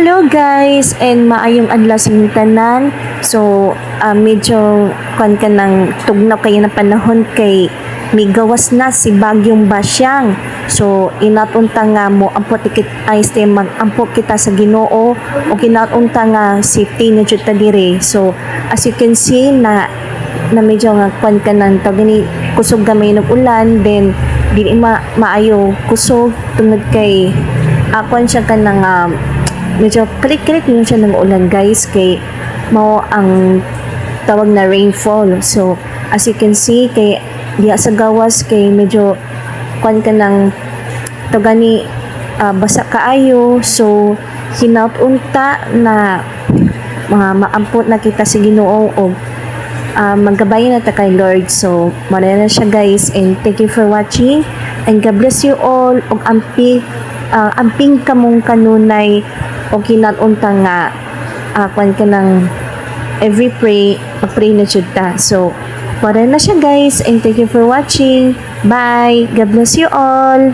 Hello guys, and maayong adlaw sa inyong tanan. So, medyo kan ka ng tugnaw kayo na panahon kay may gawas na si Bagyong Basyang. So, inatunta nga mo ampo tikit ay mag-ampo kita sa Ginoo o kinatunta nga safety na jud ta dire. So, as you can see na medyo nga kan ka ng tagni kusog gamay ng ulan, then dili maayo kusog tungod kay akon siya ka ng medyo klik-klik yun siya ng ulan guys kay mao ang tawag na rainfall. So as you can see kay diya sa gawas kay medyo kwan ka ng tugani basa kaayo. So hinaut-unta na maampot na kita sa Ginoo o maggabayan na ta kay Lord. So mara na siya guys, and thank you for watching and God bless you all. Og amping kamong kanunay o kinat-unta nga kwan ka ng every pray na jud ta. So para na siya guys, and thank you for watching. Bye, God bless you all.